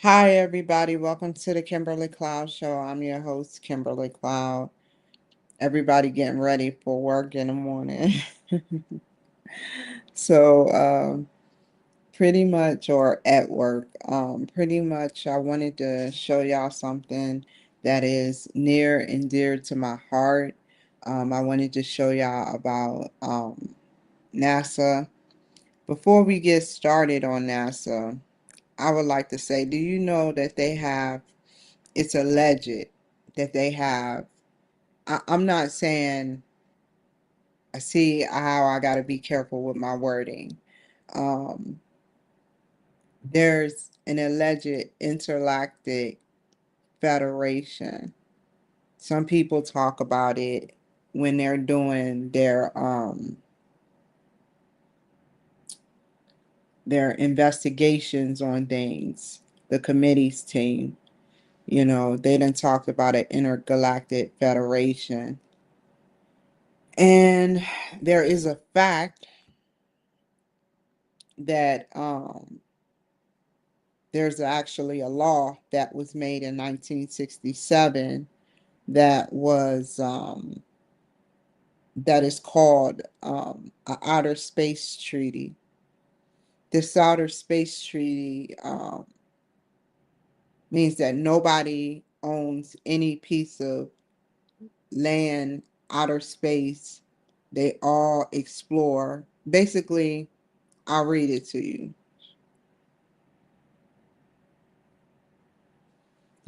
Hi, everybody. Welcome to the Kimberly Cloud Show. I'm your host, Kimberly Cloud. Everybody getting ready for work in the morning. so, pretty much, or at work, pretty much, I wanted to show y'all something that is near and dear to my heart. I wanted to show y'all about NASA. Before we get started on NASA, I would like to say, do you know that it's alleged that they have, I'm not saying, I see how I got to be careful with my wording. Um, there's an alleged intergalactic federation. Some people talk about it when they're doing their investigations on things. The committee's team, they done talked about an intergalactic federation. And there is a fact that there's actually a law that was made in 1967 that was that is called a outer space treaty. This outer space treaty means that nobody owns any piece of land, outer space. They all explore. Basically, I'll read it to you.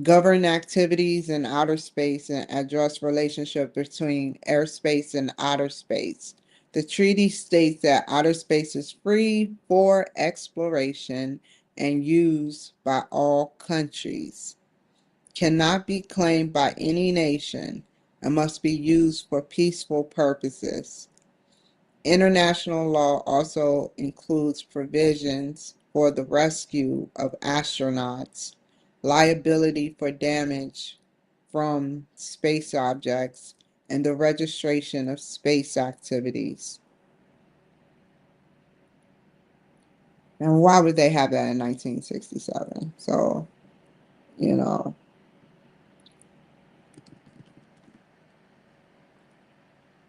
Govern activities in outer space and address relationship between airspace and outer space. The treaty states that outer space is free for exploration and use by all countries, cannot be claimed by any nation, and must be used for peaceful purposes. International law also includes provisions for the rescue of astronauts, liability for damage from space objects, and the registration of space activities. And why would they have that in 1967? So, you know,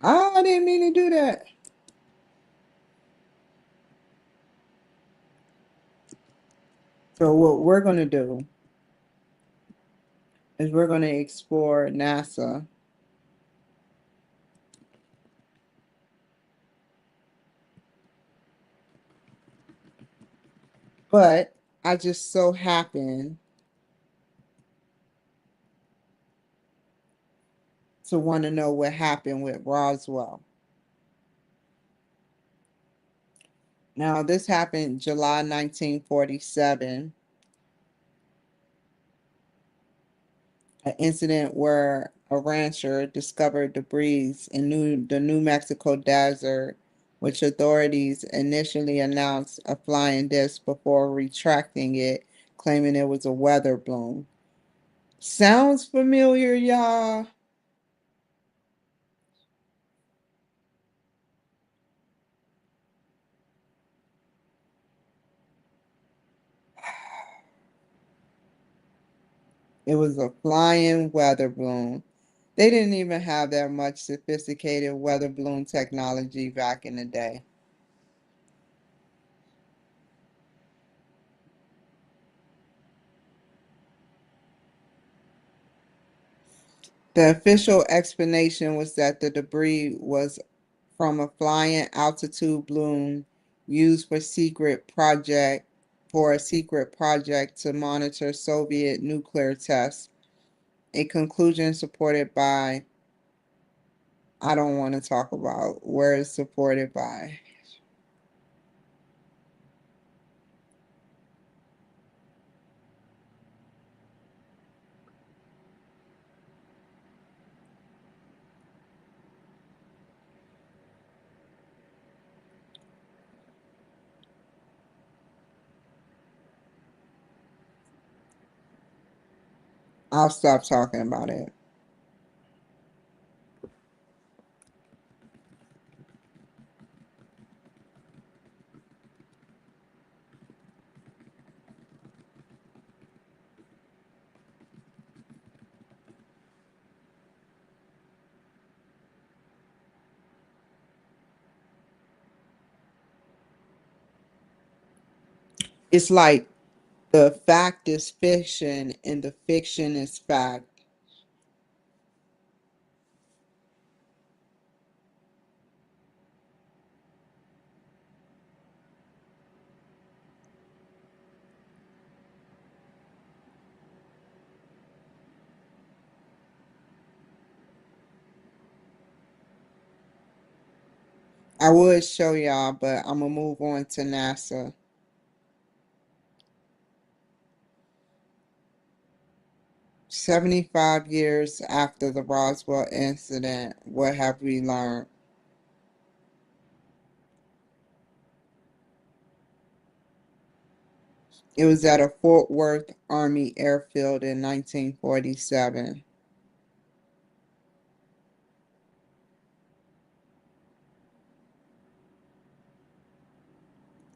I didn't mean to do that. So, what we're going to do is we're going to explore NASA. But I just so happen to want to know what happened with Roswell. Now, this happened July 1947, an incident where a rancher discovered debris in the New Mexico desert, which authorities initially announced a flying disc before retracting it, claiming it was a weather balloon. Sounds familiar, y'all? It was a flying weather balloon. They didn't even have that much sophisticated weather balloon technology back in the day. The official explanation was that the debris was from a flying altitude balloon used for a secret project to monitor Soviet nuclear tests. A conclusion supported by, I don't want to talk about where it's supported by. I'll stop talking about it. It's like the fact is fiction and the fiction is fact. I would show y'all, but I'm gonna move on to NASA. 75 years after the Roswell incident, what have we learned? It was at a Fort Worth Army airfield in 1947.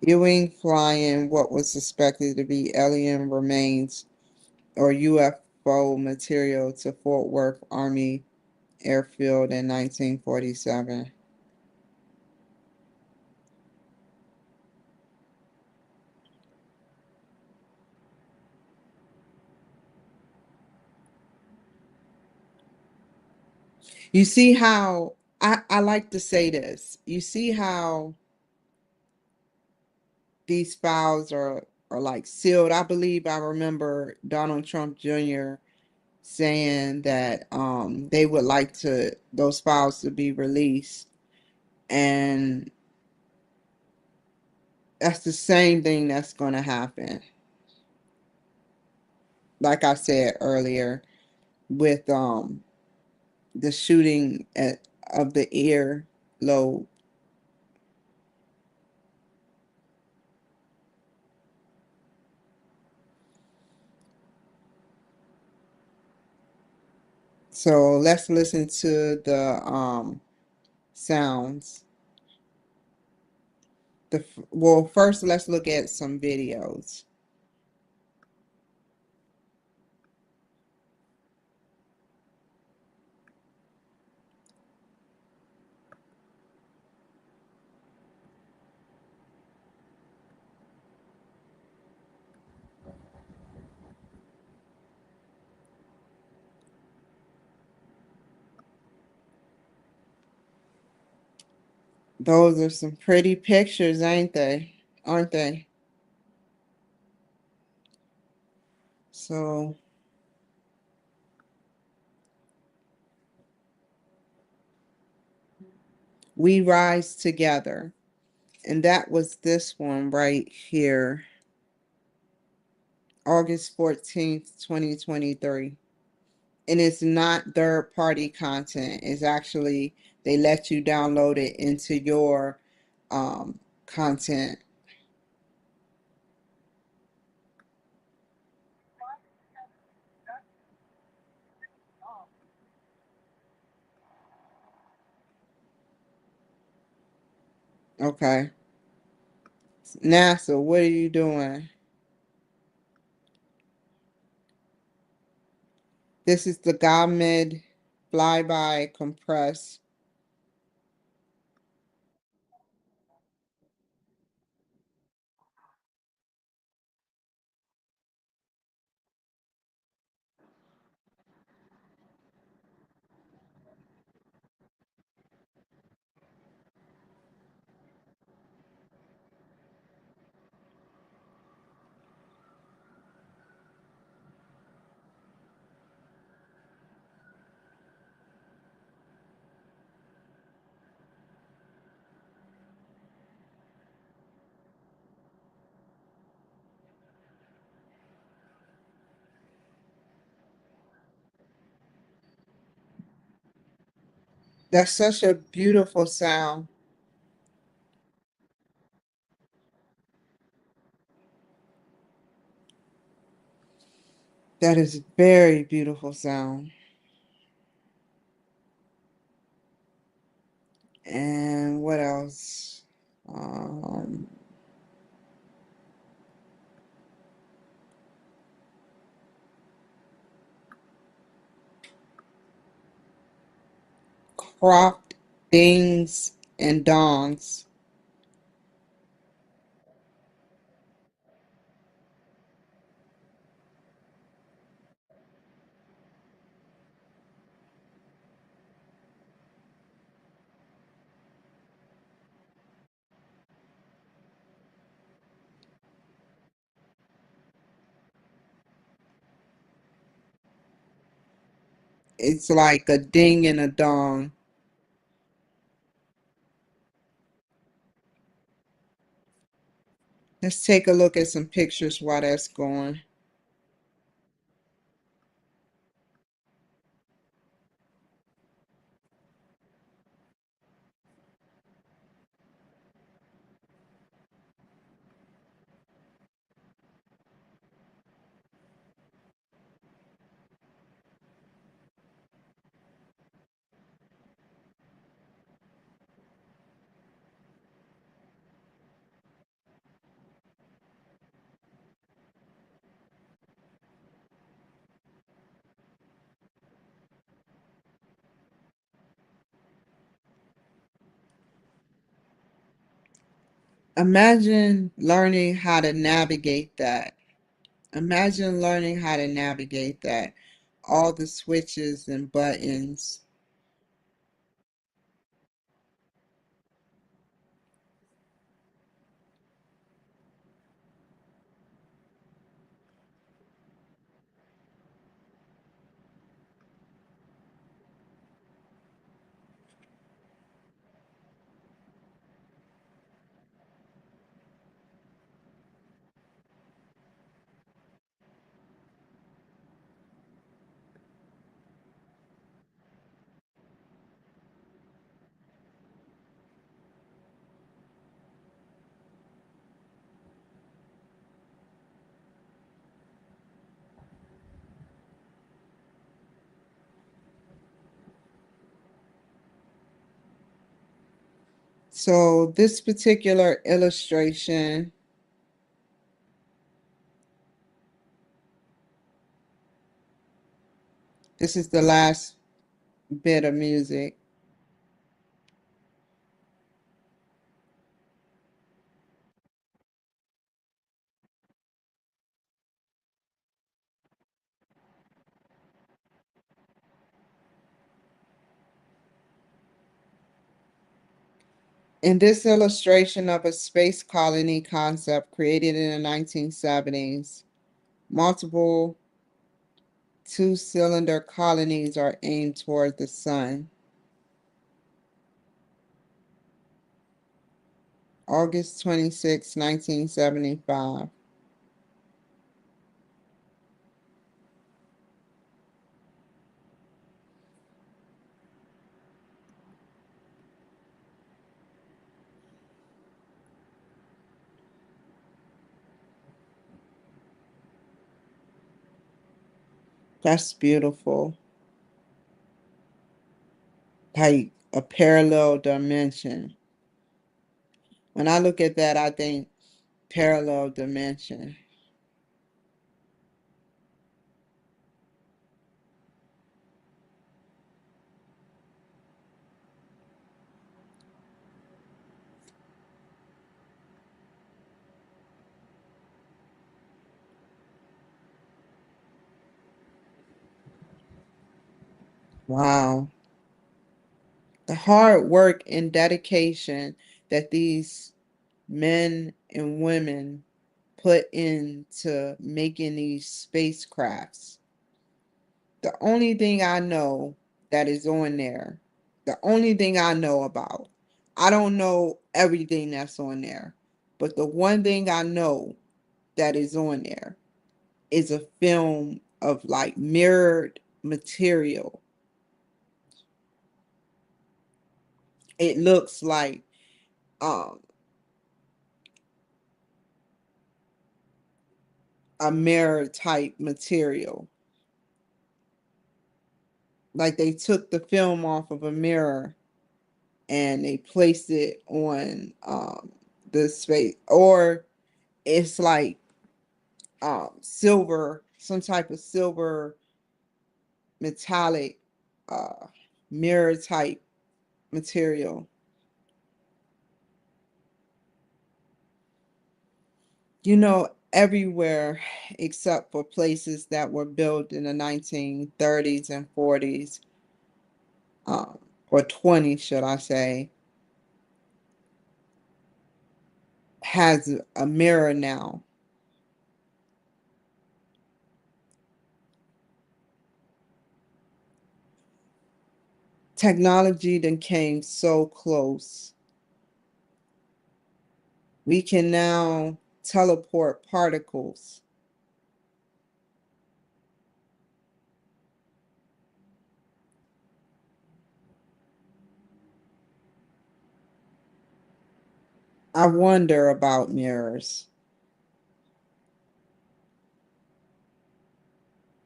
Ewing flying what was suspected to be alien remains or UFO material to Fort Worth Army airfield in 1947. You see how I like to say this. You see how these files are like sealed. I believe I remember Donald Trump Jr. saying that they would like to those files to be released, and that's the same thing that's going to happen. Like I said earlier, with the shooting of the ear lobe. So let's listen to the sounds. Well, first let's look at some videos. Those are some pretty pictures, ain't they? Aren't they? So we rise together. And that was this one right here, August 14th, 2023. And it's not third party content. It's actually, they let you download it into your content. Okay. NASA, what are you doing? This is the GOMED flyby compress. That's such a beautiful sound. That is very beautiful sound. And what else? Um, cropped dings and dongs. It's like a ding and a dong. Let's take a look at some pictures while that's going. Imagine learning how to navigate that. Imagine learning how to navigate that. All the switches and buttons. So this particular illustration, this is the last bit of music. In this illustration of a space colony concept created in the 1970s, multiple two-cylinder colonies are aimed toward the sun. August 26, 1975. That's beautiful. Like a parallel dimension. When I look at that, I think parallel dimension. Wow. The hard work and dedication that these men and women put into making these spacecrafts. The only thing I know that is on there, the only thing I know about, I don't know everything that's on there, but the one thing I know that is on there is a film of like mirrored material. It looks like um, a mirror type material. Like they took the film off of a mirror and they placed it on the space, or it's like silver, some type of silver metallic uh, mirror type material. Everywhere except for places that were built in the 1930s and 40s, um, or 20s, should I say, has a mirror now. Technology then came so close. We can now teleport particles. I wonder about mirrors.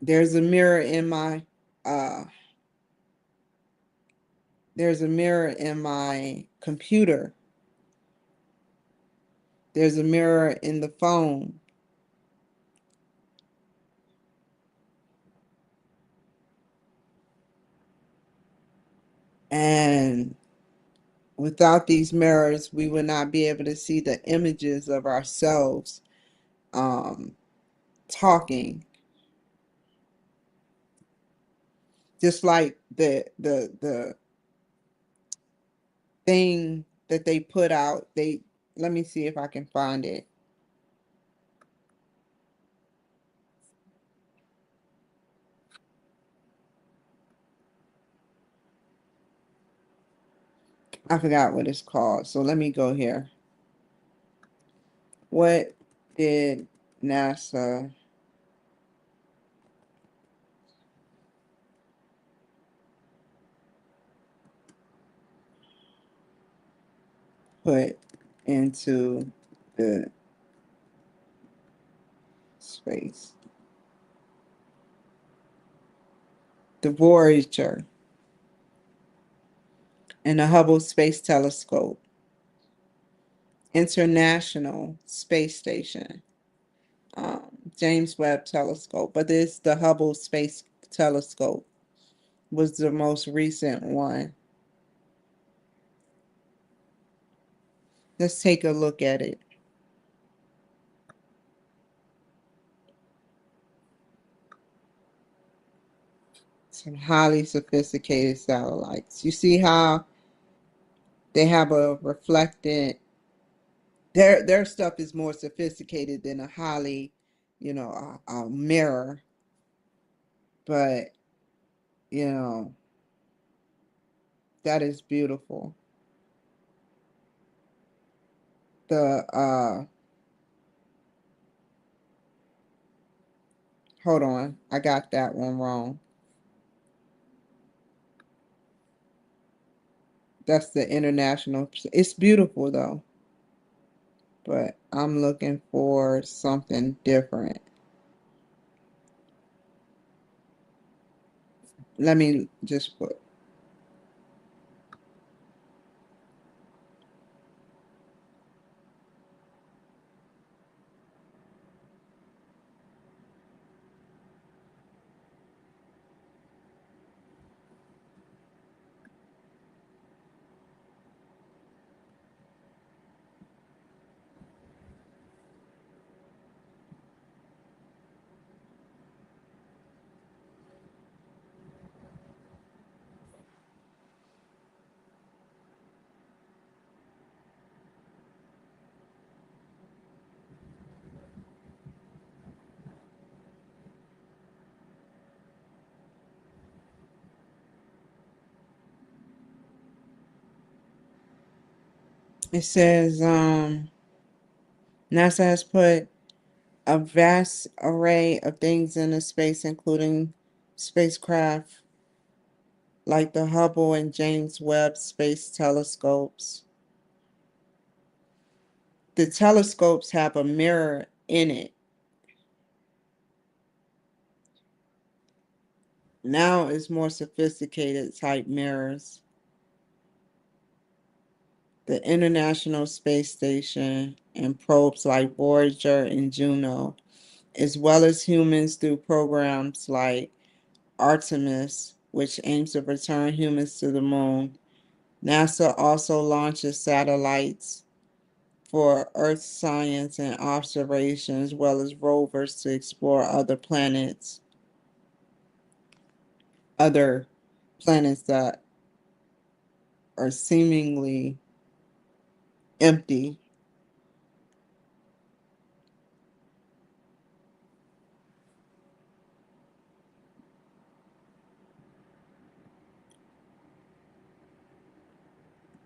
There's a mirror in my uh there's a mirror in my computer. There's a mirror in the phone. And without these mirrors, we would not be able to see the images of ourselves um, talking. Just like the thing that they put out. They Let me see if I can find it. I forgot what it's called. So let me go here. What did NASA put into the space? The Voyager and the Hubble Space Telescope, International Space Station, James Webb Telescope, but this the Hubble Space Telescope was the most recent one. Let's take a look at it. Some highly sophisticated satellites. You see how they have a reflected their stuff is more sophisticated than a highly, a mirror, but you know, that is beautiful. The hold on, I got that one wrong. That's the international. It's beautiful though, but I'm looking for something different. Let me just put. It says NASA has put a vast array of things into space, including spacecraft like the Hubble and James Webb Space Telescopes. The telescopes have a mirror in it. Now it's more sophisticated type mirrors. The International Space Station and probes like Voyager and Juno, as well as humans through programs like Artemis, which aims to return humans to the moon. NASA also launches satellites for Earth science and observation, as well as rovers to explore other planets that are seemingly empty.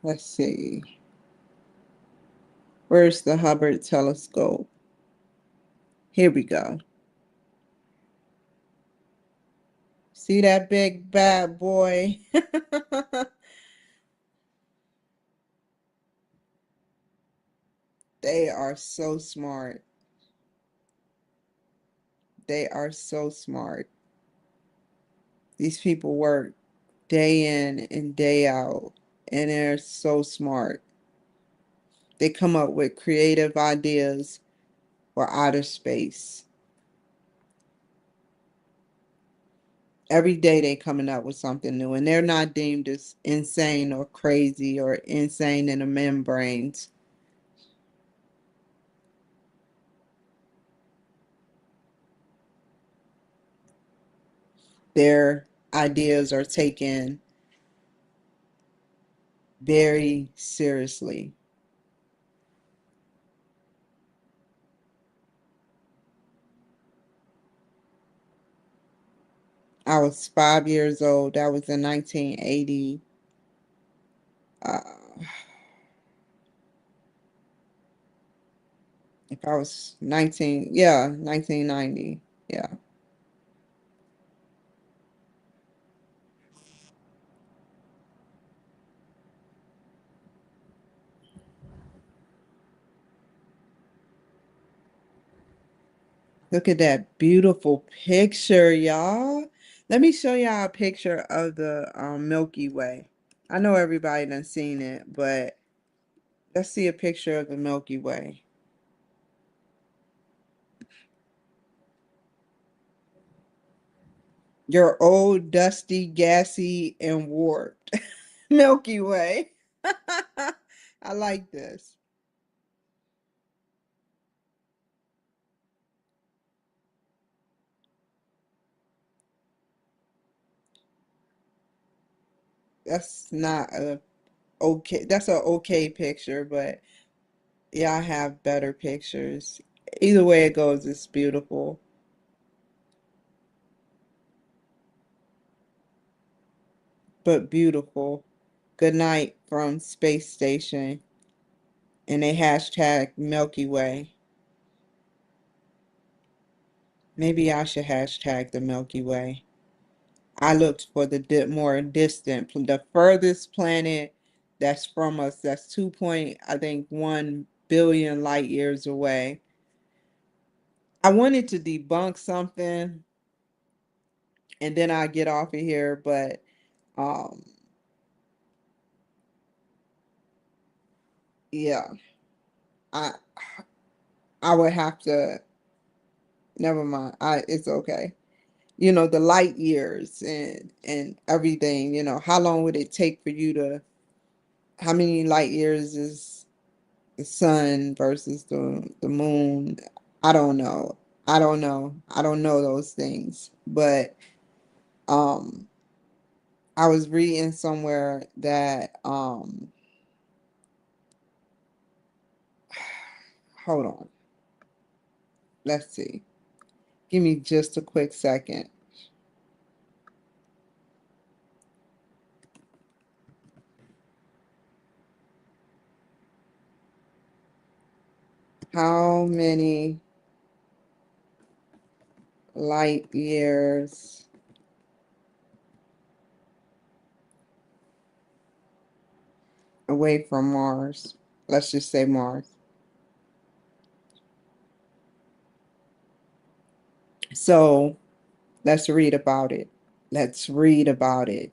Let's see. Where's the Hubble telescope? Here we go. See that big bad boy? They are so smart. They are so smart. These people work day in and day out, and they're so smart. They come up with creative ideas for outer space. Every day they coming up with something new, and they're not deemed as insane or crazy or insane in the membranes. Their ideas are taken very seriously. I was 5 years old. That was in 1980. Uh, if I was 19, yeah, 1990. Yeah. Look at that beautiful picture, y'all. Let me show y'all a picture of the Milky Way. I know everybody done seen it, but let's see a picture of the Milky Way. Your old, dusty, gassy, and warped Milky Way. I like this. That's not a okay. That's a okay picture, but yeah, I have better pictures. Either way it goes, it's beautiful, but beautiful. Good night from Space Station, and they hashtag Milky Way. Maybe I should hashtag the Milky Way. I looked for the more distant, the furthest planet that's from us. That's 2 point, I think, 1 billion light years away. I wanted to debunk something, and then I get off of here, but um, yeah, I I would have to. Never mind. It's okay. The light years and everything. How long would it take for you to? How many light years is the sun versus the moon? I don't know. I don't know. I don't know those things. But um I was reading somewhere that hold on. Let's see. Give me just a quick second. How many light years away from Mars? Let's just say Mars. So let's read about it. Let's read about it.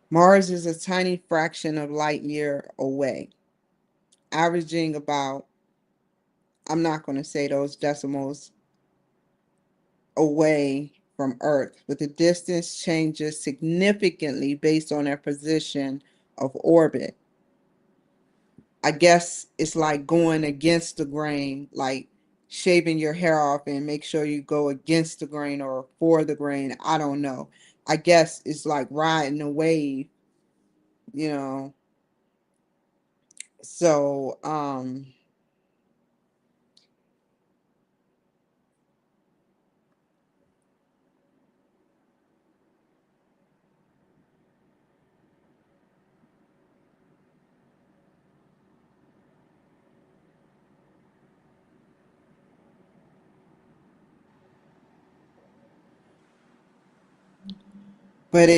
Mars is a tiny fraction of light year away, averaging about, I'm not going to say those decimals, away from Earth, but the distance changes significantly based on their position of orbit. I guess it's like going against the grain, like shaving your hair off and make sure you go against the grain or for the grain. I don't know. I guess it's like riding a wave, you know. So, but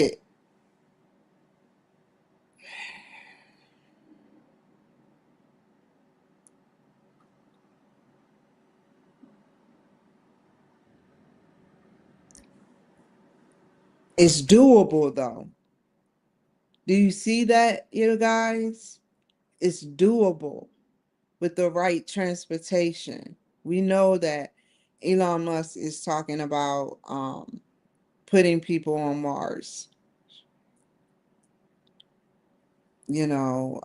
it's doable though. Do you see that, you guys? It's doable with the right transportation. We know that Elon Musk is talking about putting people on Mars. You know,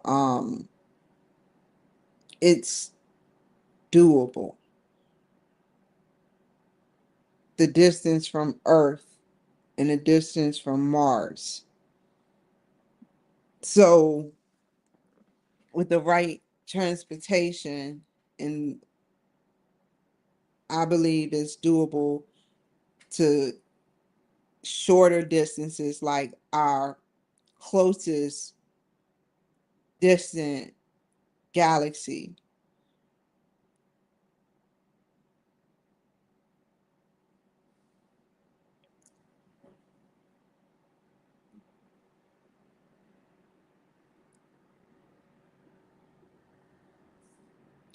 it's doable. The distance from Earth and the distance from Mars. So, with the right transportation, and I believe it's doable to shorter distances like our closest distant galaxy.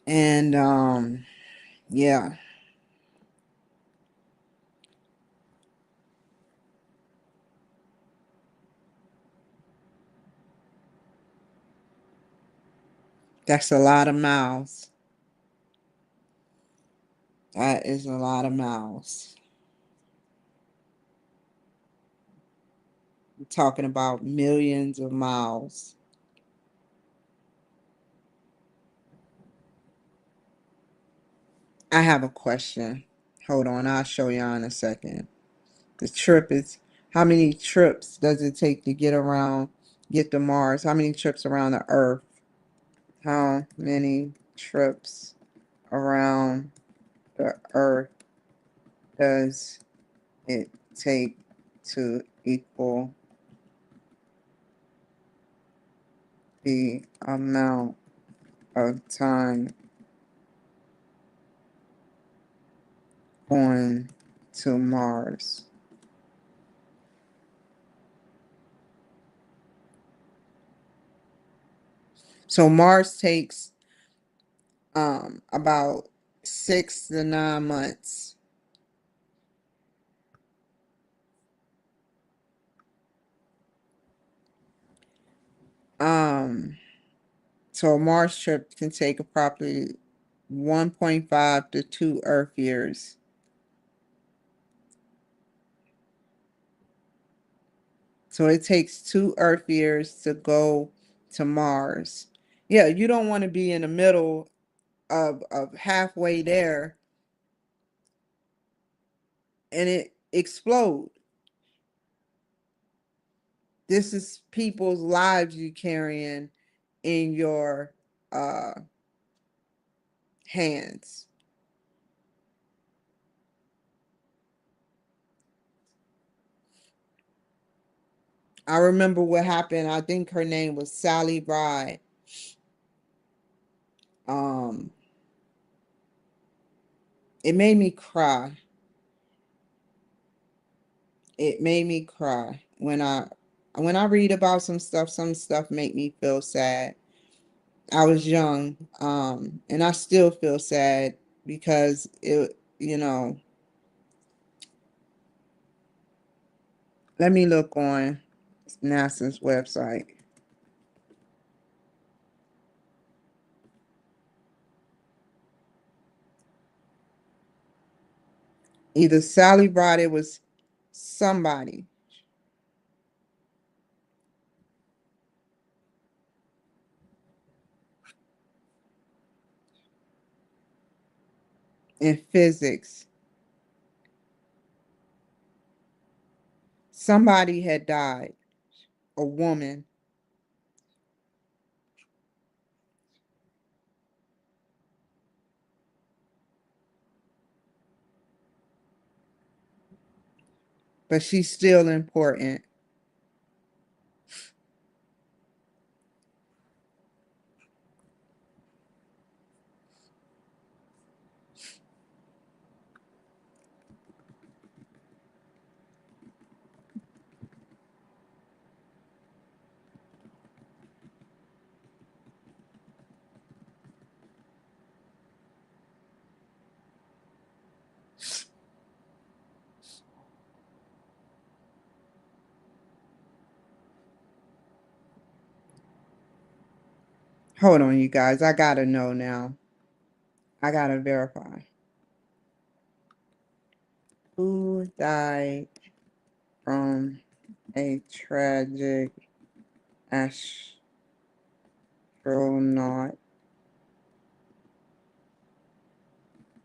And yeah, that's a lot of miles. That is a lot of miles. I'm talking about millions of miles. I have a question. Hold on, I'll show you in a second. The trip is how many trips does it take to get to Mars? How many trips around the Earth? How many trips around the Earth does it take to equal the amount of time going to Mars? So Mars takes about 6 to 9 months. Um, so a Mars trip can take approximately 1.5 to 2 Earth years. So it takes 2 Earth years to go to Mars. Yeah, you don't want to be in the middle of halfway there and it explode. This is people's lives you carrying in your uh hands. I remember what happened. I think her name was Sally Bride. Um, it made me cry. It made me cry when I read about some stuff make me feel sad. I was young, and I still feel sad because let me look on NASA's website. Either Sally Bride, it was somebody in physics. Somebody had died, a woman, but she's still important. Hold on, you guys. I gotta know now. I gotta verify. Who died from a tragic astronaut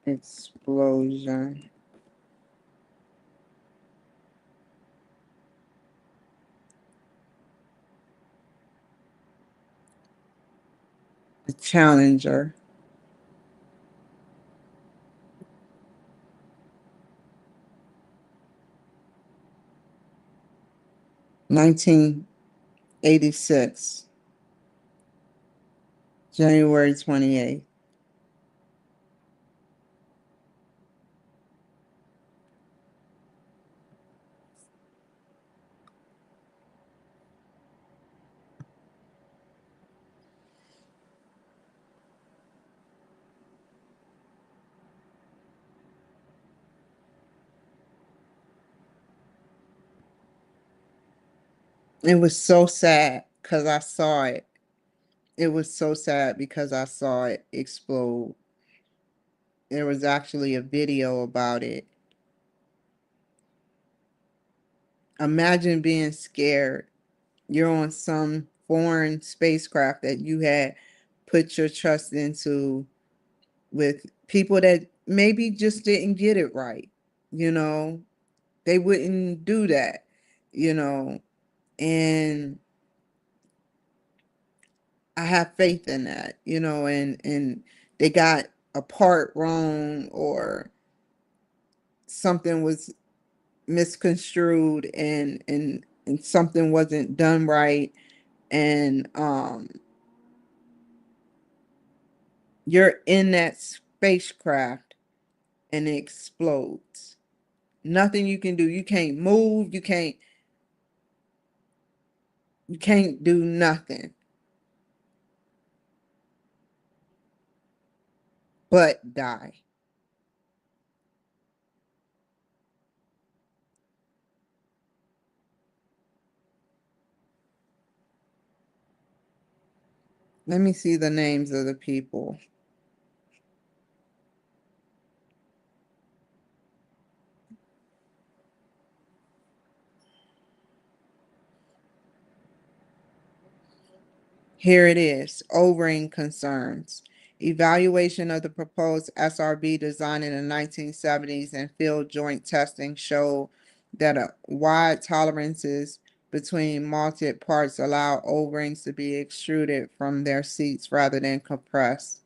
explosion? The Challenger. 1986. January 28th. It was so sad because I saw it. It was so sad because I saw it explode. There was actually a video about it. Imagine being scared. You're on some foreign spacecraft that you had put your trust into with people that maybe just didn't get it right. You know, they wouldn't do that, you know, and I have faith in that, and they got a part wrong or something was misconstrued and something wasn't done right and you're in that spacecraft and it explodes. Nothing you can do. You can't move, you can't do nothing but die. Let me see the names of the people. Here it is, overing concerns. Evaluation of the proposed SRB design in the 1970s and field joint testing showed that a wide tolerances between malted parts allow O-rings to be extruded from their seats rather than compressed.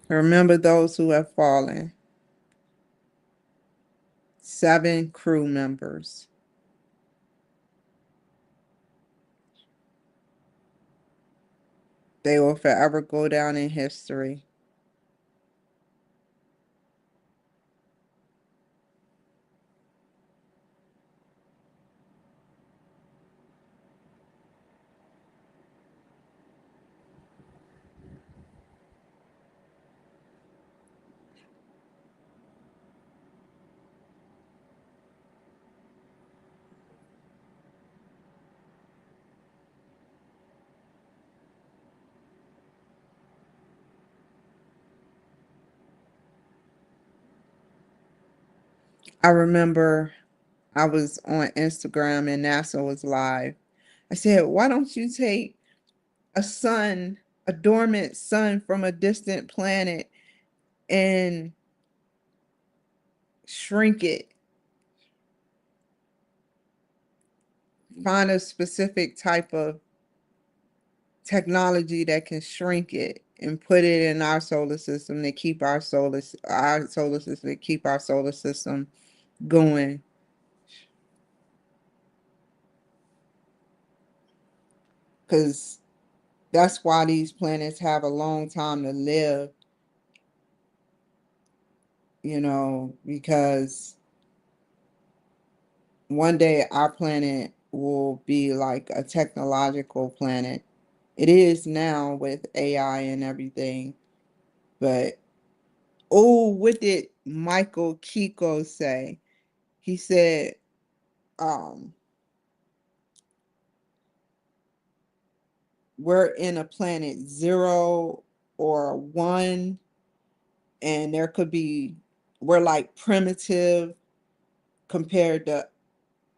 Remember those who have fallen. 7 crew members. They will forever go down in history. I remember I was on Instagram and NASA was live. I said, why don't you take a sun, a dormant sun from a distant planet and shrink it? Find a specific type of technology that can shrink it and put it in our solar system to keep our solar system to keep our solar system going. Because that's why these planets have a long time to live, because one day our planet will be like a technological planet. It is now with AI and everything, but oh, what did Michael Kiko say? He said, um, we're in a planet 0 or 1, and there could be, we're like primitive compared to,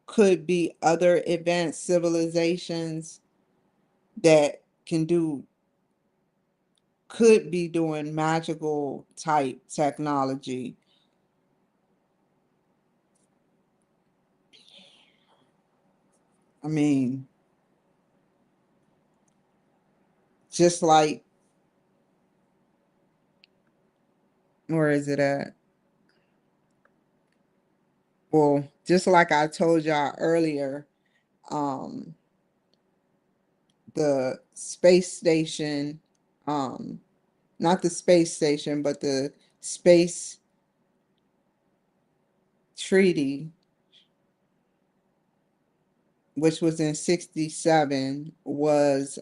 could be other advanced civilizations that can do, could be doing magical type technology. I mean, just like, where is it at? Well, just like I told y'all earlier, um, the space station, um, not the space station, but the space treaty, which was in 67, was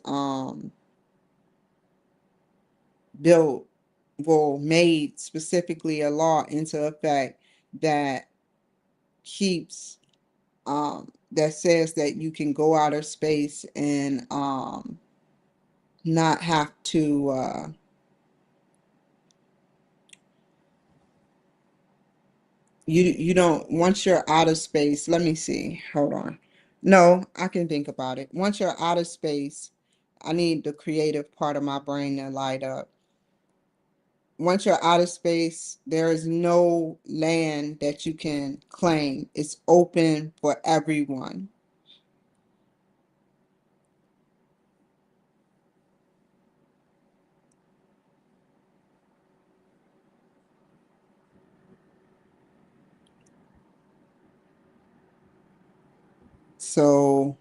built, well, made specifically a law into effect that keeps, that says that you can go outer space and not have to, you don't, once you're out of space, let me see, hold on. No, I can think about it. Once you're out of space, I need the creative part of my brain to light up. Once you're out of space, there is no land that you can claim. It's open for everyone. So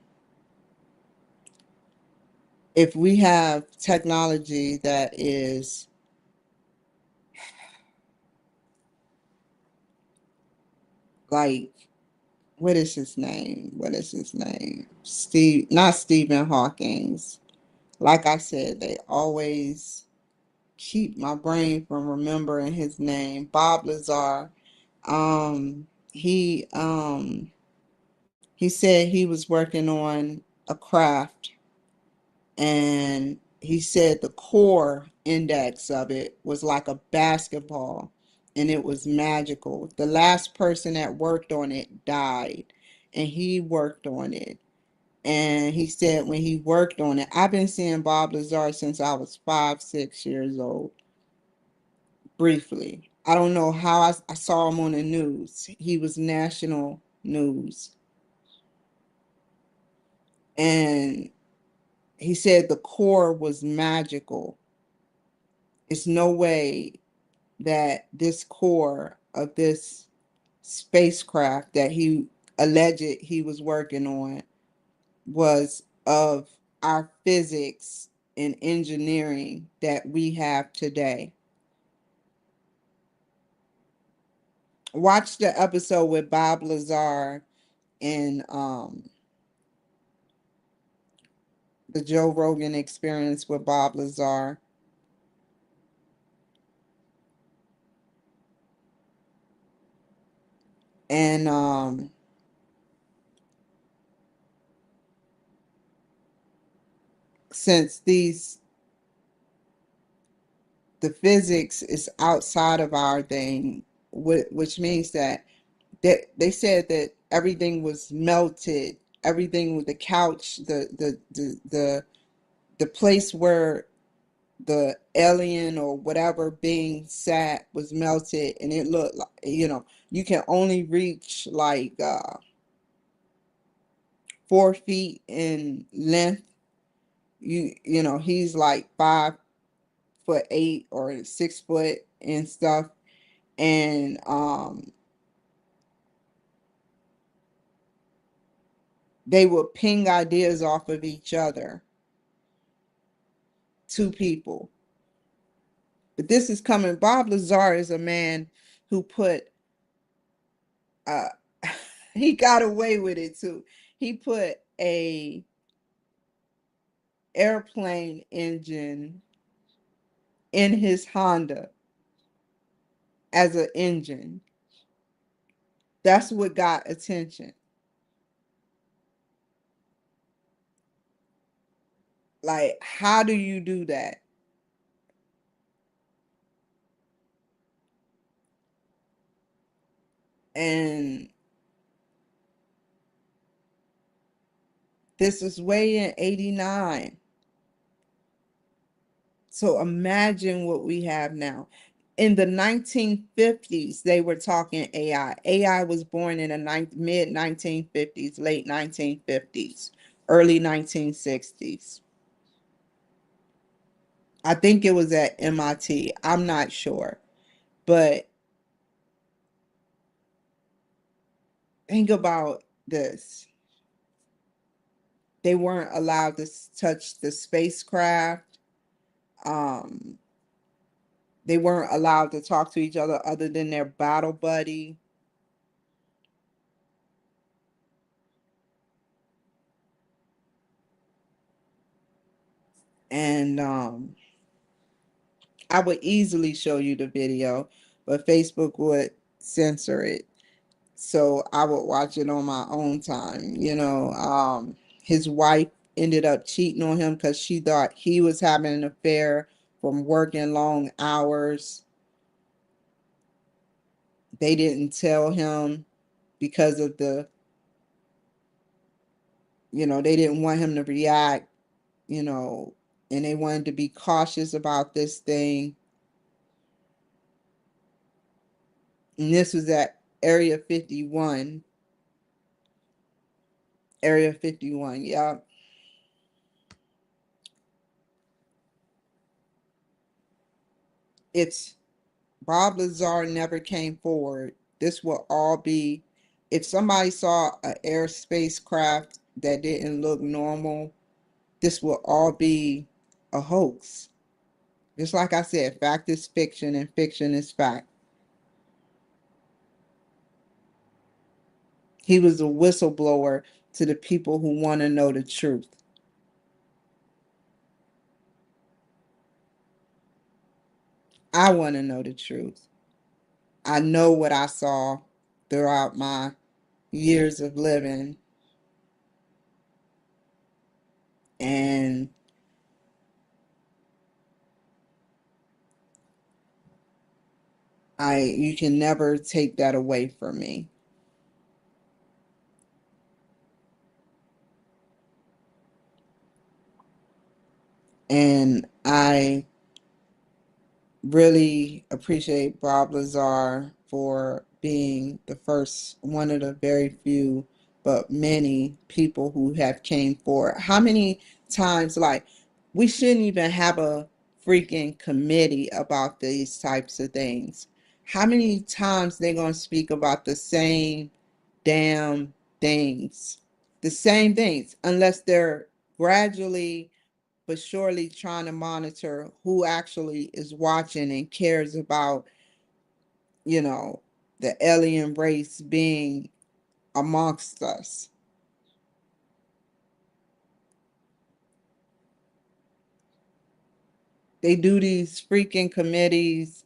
if we have technology that is like, what is his name? What is his name? Steve, not Stephen Hawking's. Like I said, they always keep my brain from remembering his name. Bob Lazar. Um, he said he was working on a craft, and he said the core index of it was like a basketball, and it was magical. The last person that worked on it died, and he worked on it. And he said when he worked on it, I've been seeing Bob Lazar since I was 5, 6 years old, briefly. I don't know how I saw him on the news. He was national news. And he said the core was magical. It's no way that this core of this spacecraft that he alleged he was working on was of our physics and engineering that we have today. Watch the episode with Bob Lazar and the Joe Rogan Experience with Bob Lazar. And since the physics is outside of our thing, which means that they said that everything was melted, everything with the couch, the place where the alien or whatever being sat was melted, and it looked like, you can only reach like 4 feet in length. He's like 5'8" or 6 foot and stuff, and they would ping ideas off of each other, two people. But this is coming. Bob Lazar is a man who put uh He got away with it too. He put a airplane engine in his Honda as an engine. That's what got attention. Like, how do you do that? And this was way in 89. So imagine what we have now. In the 1950s, they were talking AI. AI was born in the mid 1950s, late 1950s, early 1960s. I think it was at MIT. I'm not sure. But think about this. They weren't allowed to touch the spacecraft. Um, they weren't allowed to talk to each other than their battle buddy. And I would easily show you the video, but Facebook would censor it. So I would watch it on my own time. His wife ended up cheating on him because she thought he was having an affair from working long hours. They didn't tell him because of they didn't want him to react, you know, and they wanted to be cautious about this thing. And this was at Area 51. Area 51, yeah. It's Bob Lazar never came forward. This will all be, if somebody saw an air spacecraft that didn't look normal, this will all be a hoax. Just like I said, fact is fiction and fiction is fact. He was a whistleblower to the people who want to know the truth. I want to know the truth. I know what I saw throughout my years of living, and you can never take that away from me. And I really appreciate Bob Lazar for being the first, one of the very few, but many people who have came forward. How many times, like, we shouldn't even have a freaking committee about these types of things. How many times they gonna speak about the same damn things? The same things, unless they're gradually but surely trying to monitor who actually is watching and cares about, you know, the alien race being amongst us. They do these freaking committees.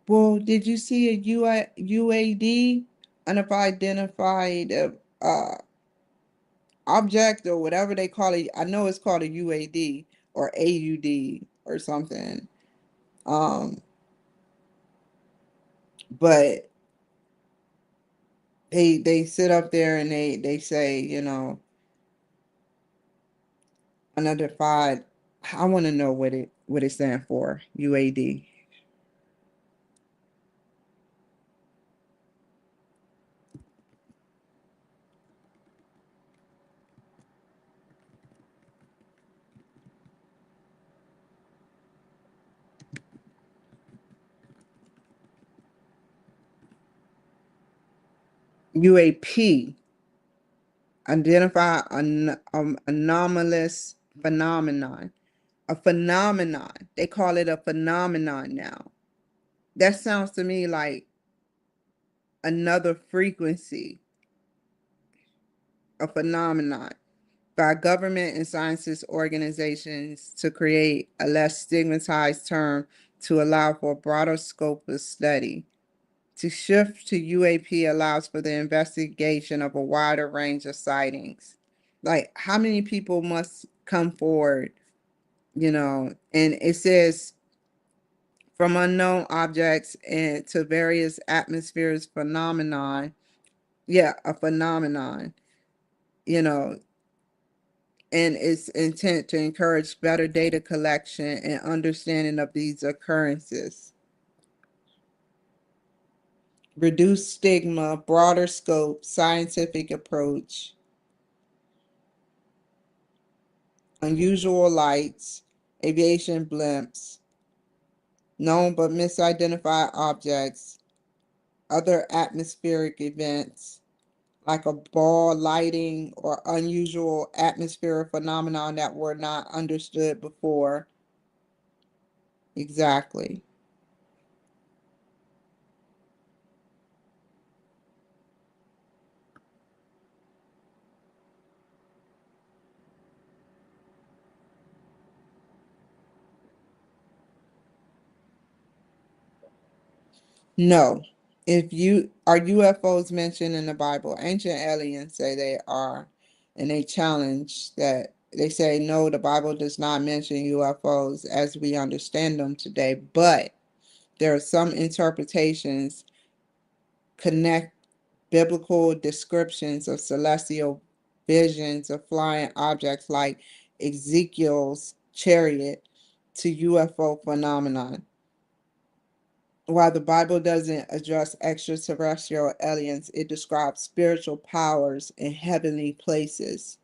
Well, did you see a UAD, unidentified object or whatever they call it? I know it's called a UAD or AUD or something. Um, but they sit up there and they say, unidentified. I want to know what it stands for. UAD. UAP. Identify anomalous phenomenon. A phenomenon. They call it a phenomenon now. That sounds to me like another frequency. a phenomenon by government and scientist organizations to create a less stigmatized term to allow for a broader scope of study. To shift to UAP allows for the investigation of a wider range of sightings. Like, how many people must come forward, and it says from unknown objects and to various atmospheres phenomenon. Yeah, a phenomenon, you know, and its intent to encourage better data collection and understanding of these occurrences. Reduce stigma, broader scope, scientific approach, unusual lights, aviation blimps, known but misidentified objects, other atmospheric events like a ball lighting or unusual atmospheric phenomenon that were not understood before. Exactly. No. If you are UFOs mentioned in the Bible, ancient aliens say they are, and they challenge that. They say no, the Bible does not mention UFOs as we understand them today, but there are some interpretations connect biblical descriptions of celestial visions of flying objects like Ezekiel's chariot to UFO phenomenon. While the Bible doesn't address extraterrestrial aliens, it describes spiritual powers in heavenly places,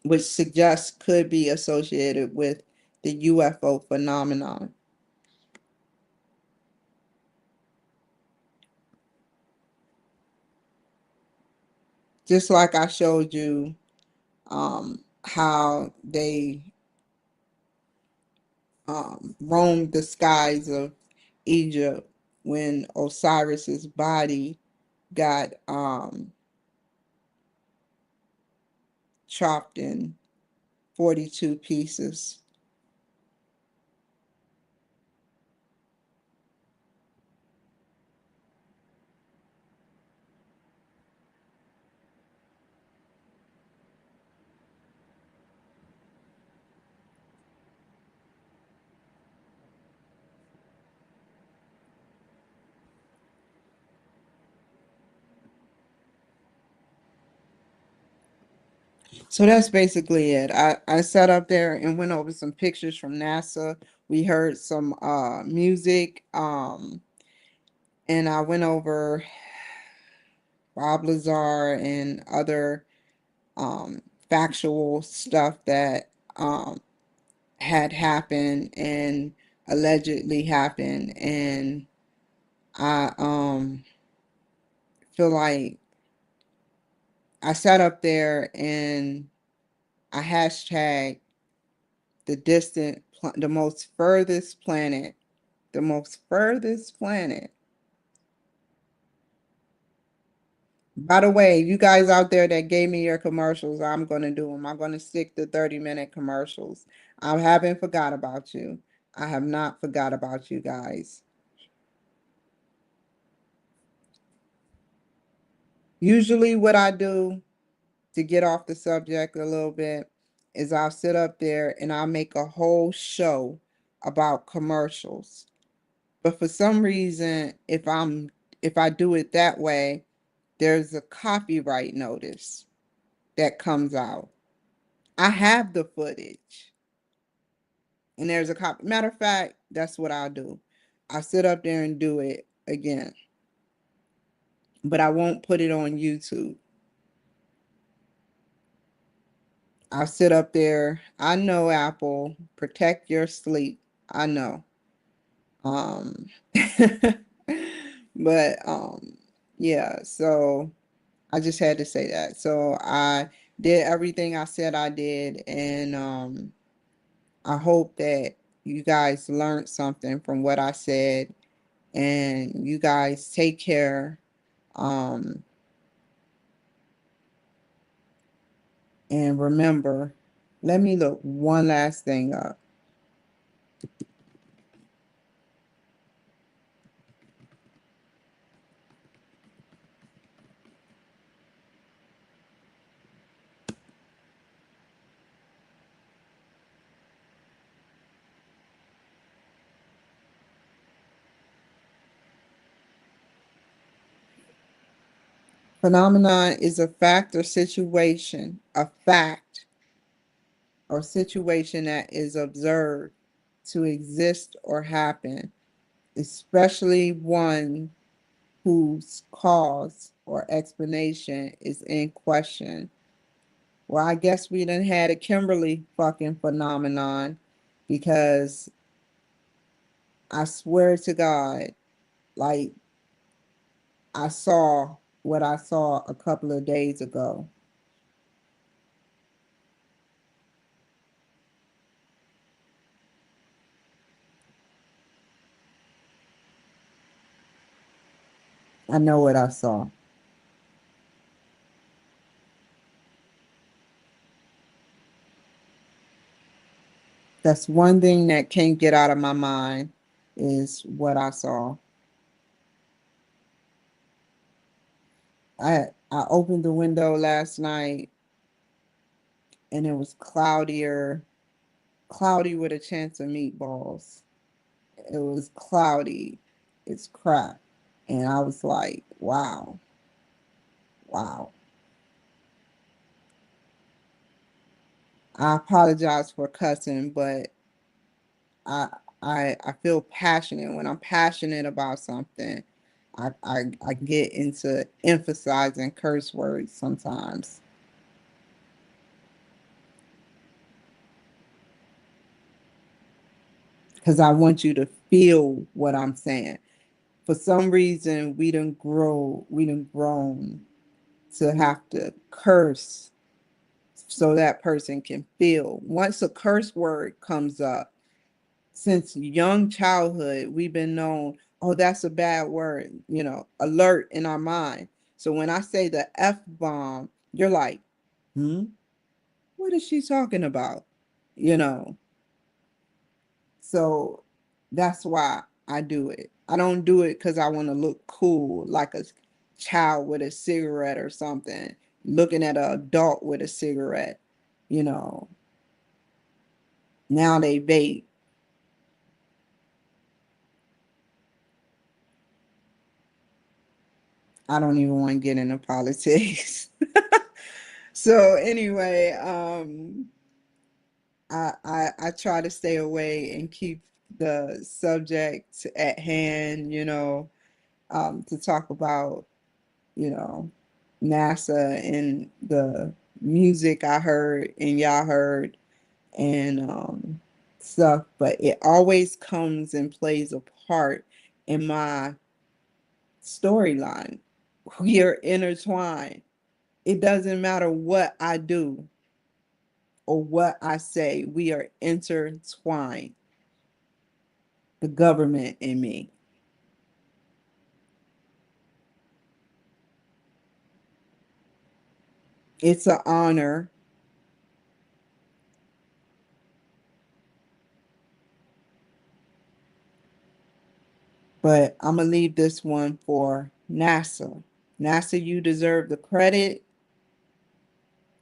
which suggests could be associated with the UFO phenomenon. Just like I showed you how they roamed the skies of Egypt when Osiris's body got chopped in 42 pieces. So that's basically it. I sat up there and went over some pictures from NASA. We heard some music, and I went over Bob Lazar and other factual stuff that had happened and allegedly happened. And I feel like I sat up there and I hashtag the most furthest planet, the most furthest planet. By the way, you guys out there that gave me your commercials, I'm going to do them. I'm going to stick to 30-minute commercials. I haven't forgot about you. I have not forgot about you guys. Usually what I do to get off the subject a little bit is I'll sit up there and I'll make a whole show about commercials. But for some reason, if I do it that way, there's a copyright notice that comes out. I have the footage and there's a copy. Matter of fact, that's what I'll do. I'll sit up there and do it again, but I won't put it on YouTube. I'll sit up there. I know, Apple, protect your sleep. I know. Um, but yeah, so I just had to say that. So I did everything I said I did, and I hope that you guys learned something from what I said, and you guys take care. Um, And remember, let me look one last thing up. Phenomenon is a fact or situation, a fact or situation that is observed to exist or happen, especially one whose cause or explanation is in question. Well, I guess we done had a Kimberly fucking phenomenon because I swear to God, like I saw what I saw a couple of days ago. I know what I saw. That's one thing that can't get out of my mind is what I saw. I opened the window last night and it was cloudy with a chance of meatballs. It was cloudy. It's crap. And I was like, wow, wow. I apologize for cussing, but I I feel passionate. When I'm passionate about something, I get into emphasizing curse words sometimes because I want you to feel what I'm saying. For some reason, we done grown to have to curse so that person can feel. Once a curse word comes up, since young childhood, we've been known, oh, that's a bad word, alert in our mind. So when I say the F bomb, you're like, hmm, what is she talking about? You know, so that's why I do it. I don't do it because I want to look cool, like a child with a cigarette or something, looking at an adult with a cigarette. You know, now they vape. I don't even want to get into politics. So anyway, I try to stay away and keep the subject at hand, to talk about, you know, NASA and the music I heard and y'all heard and stuff, but it always comes and plays a part in my storyline. We are intertwined. It doesn't matter what I do or what I say, we are intertwined. The government and me. It's an honor, but I'm gonna leave this one for NASA. NASA, you deserve the credit.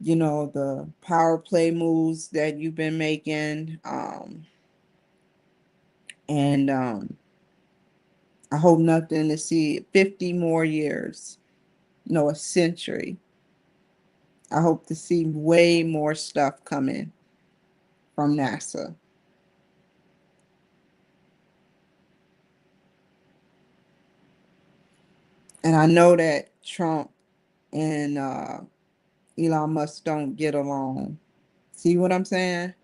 The power play moves that you've been making. And I hope nothing to see 50 more years, no, a century. I hope to see way more stuff coming from NASA. And I know that Trump and Elon Musk don't get along. See what I'm saying?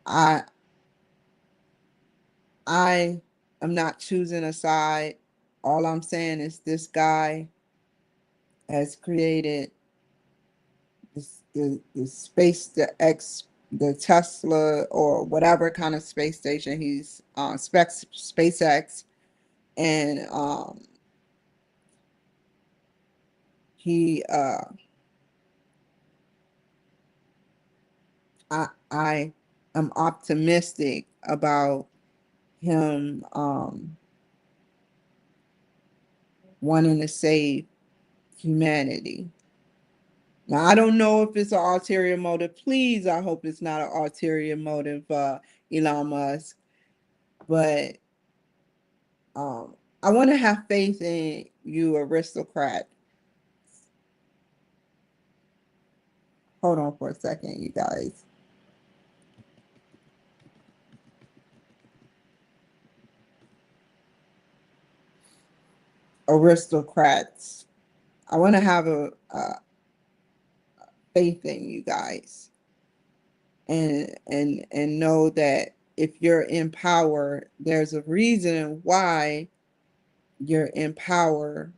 I I am not choosing a side. All I'm saying is this guy has created the space, the Tesla or whatever kind of space station he's SpaceX, and he I am optimistic about him wanting to save humanity. Now, I don't know if it's an ulterior motive. Please, I hope it's not an ulterior motive, Elon Musk. But I want to have faith in you, aristocrat. Hold on for a second, you guys. Aristocrats. I want to have a faith in you guys, and know that if you're in power, there's a reason why you're in power.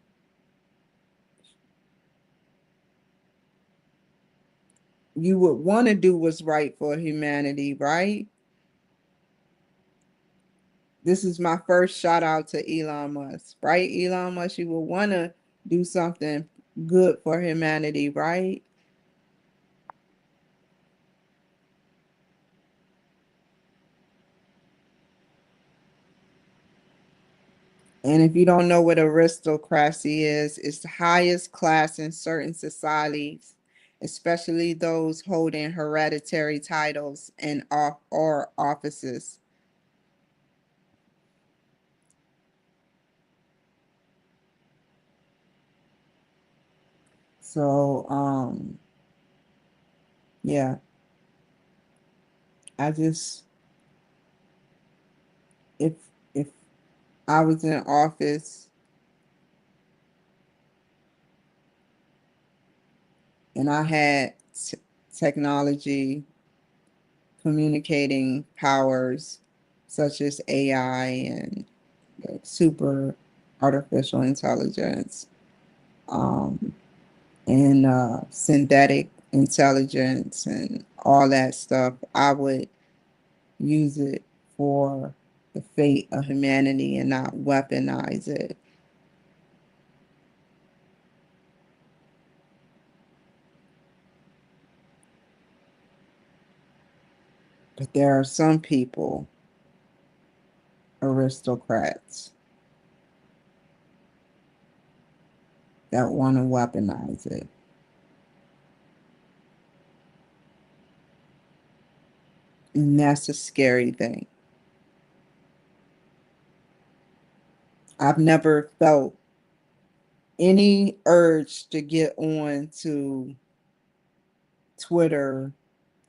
You would want to do what's right for humanity, right? This is my first shout out to Elon Musk, right? Elon Musk, you would want to do something good for humanity, right? And if you don't know what aristocracy is, it's the highest class in certain societies, especially those holding hereditary titles and or offices. So, yeah, I just if if I was in office and I had technology communicating powers such as AI and super artificial intelligence, um, and synthetic intelligence and all that stuff, I would use it for the fate of humanity and not weaponize it. But there are some people, aristocrats, that want to weaponize it. And that's a scary thing. I've never felt any urge to get on to Twitter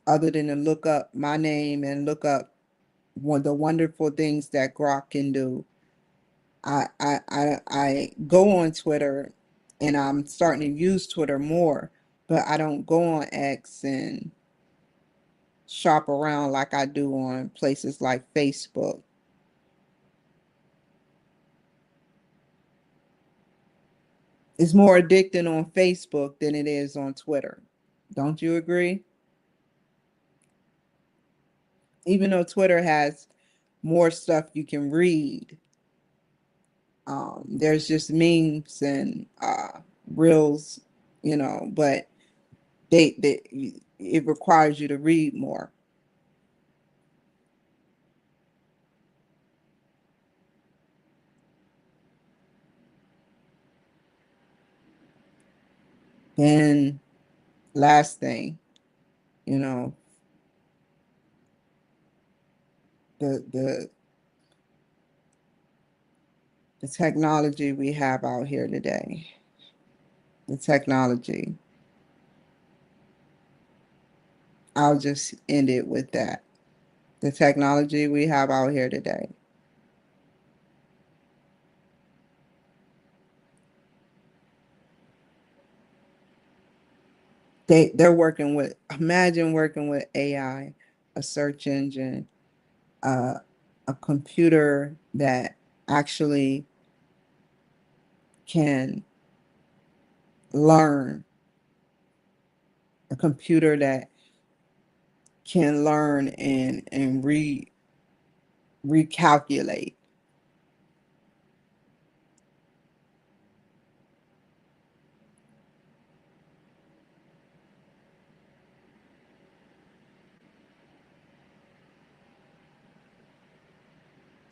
other than to look up my name and look up the wonderful things that Grok can do. I go on Twitter and I'm starting to use Twitter more, but I don't go on X and shop around like I do on places like Facebook. It's more addicting on Facebook than it is on Twitter. Don't you agree? Even though Twitter has more stuff you can read, there's just memes and reels, but they it requires you to read more. Then last thing, you know, the the the technology we have out here today. The technology. I'll just end it with that. The technology we have out here today. They're working with, imagine working with AI, a search engine, uh, a computer that actually can learn, a computer that can learn and recalculate.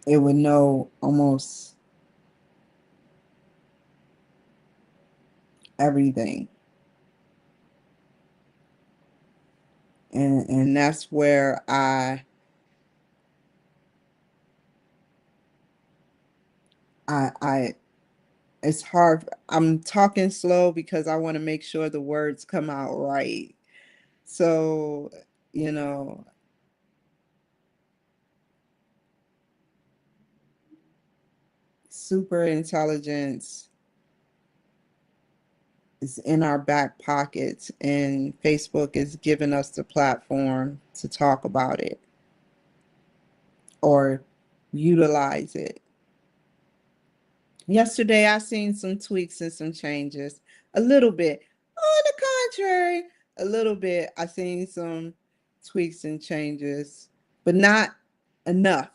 it would know almost everything. And that's where I it's hard. I'm talking slow because I want to make sure the words come out right. So, you know, super intelligence is in our back pockets, and Facebook is giving us the platform to talk about it or utilize it. Yesterday, I seen some tweaks and some changes, a little bit. On the contrary, a little bit. I seen some tweaks and changes, but not enough.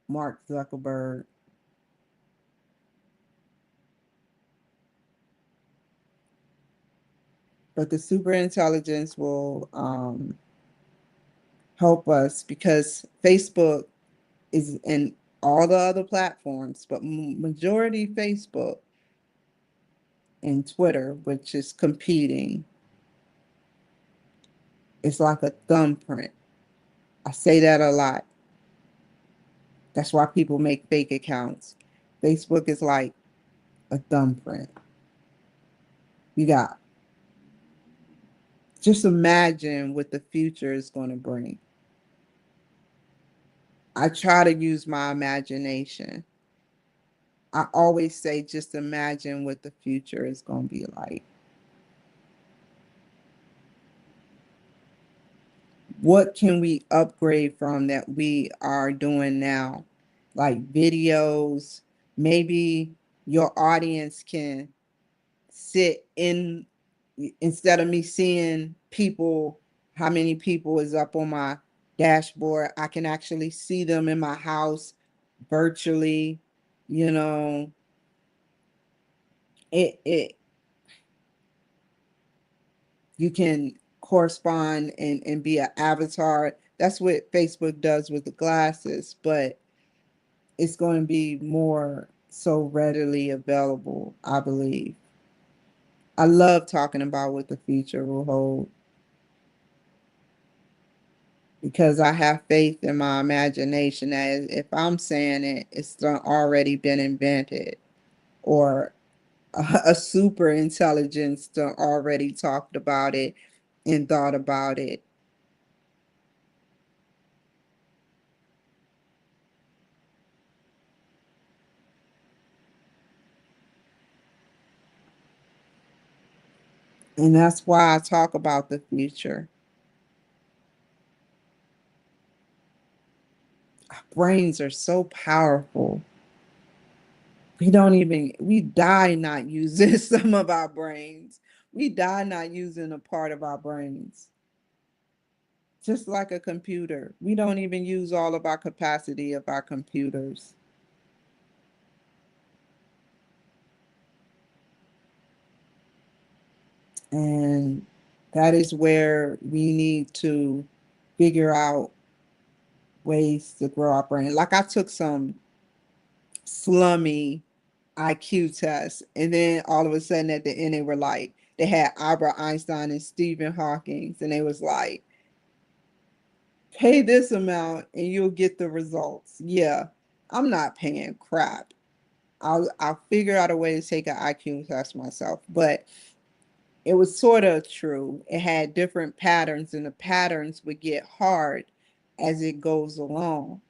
Mark Zuckerberg. But the super intelligence will help us because Facebook is in all the other platforms, but majority Facebook and Twitter, which is competing, it's like a thumbprint. I say that a lot. That's why people make fake accounts. Facebook is like a thumbprint. You got just imagine what the future is going to bring. I try to use my imagination. I always say, just imagine what the future is going to be like. What can we upgrade from that we are doing now? Like videos, maybe your audience can sit in, instead of me seeing people, how many people is up on my dashboard, I can actually see them in my house virtually. You know, it you can correspond and be an avatar. That's what Facebook does with the glasses, but it's going to be more so readily available, I believe. I love talking about what the future will hold because I have faith in my imagination that if I'm saying it, it's already been invented, or a super intelligence already talked about it and thought about it. And that's why I talk about the future. Our brains are so powerful. We die not using some of our brains. We die not using a part of our brains. Just like a computer. We don't even use all of our capacity of our computers. And that is where we need to figure out ways to grow our brain. Like I took some slummy IQ tests, and then all of a sudden at the end they were like, they had Albert Einstein and Stephen Hawking, and they was like, pay this amount and you'll get the results. Yeah, I'm not paying crap. I'll figure out a way to take an IQ test myself. But it was sort of true. It had different patterns, and the patterns would get hard as it goes along.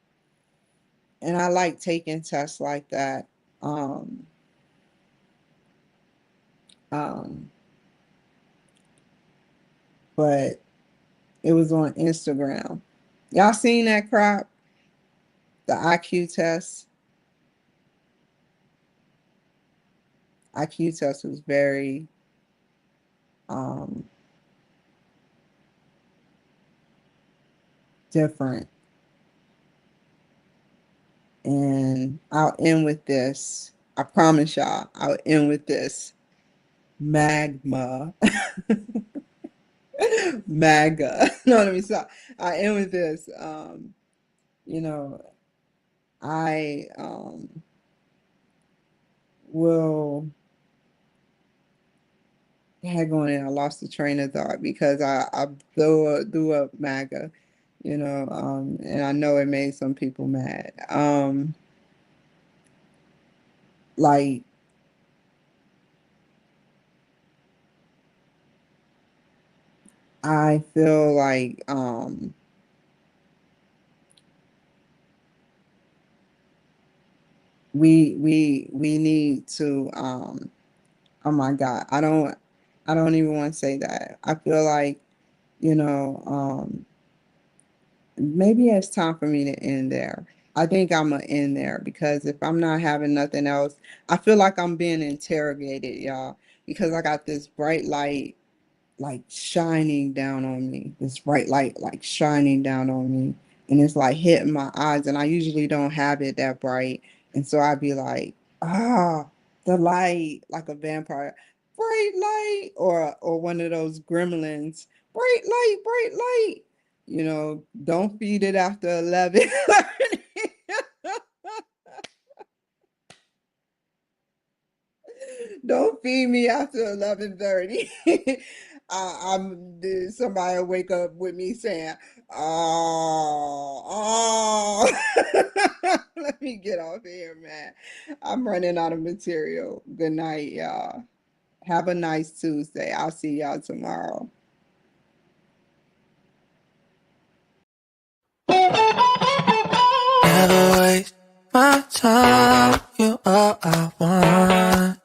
And I like taking tests like that. Um, um, but it was on Instagram. Y'all seen that crap? The IQ test. IQ test was very um, different. And I'll end with this. I promise y'all, I'll end with this. Magma. MAGA. No, let me stop. I end with this. You know, I will hang on it. I lost the train of thought because I blew up MAGA, and I know it made some people mad. Like I feel like we need to oh my God, I don't even want to say that. I feel like, you know, maybe it's time for me to end there. I think I'm gonna end there because if I'm not having nothing else, I feel like I'm being interrogated, y'all, because I got this bright light like shining down on me. This bright light like shining down on me. And it's like hitting my eyes. And I usually don't have it that bright. And so I'd be like, ah, the light, like a vampire. Bright light. Or one of those gremlins. Bright light, bright light. Don't feed it after 11. Don't feed me after 11:30. Somebody will wake up with me saying, "Oh, oh." Let me get off here, man. I'm running out of material. Good night, y'all. Have a nice Tuesday. I'll see y'all tomorrow. Never waste my time, you all I want.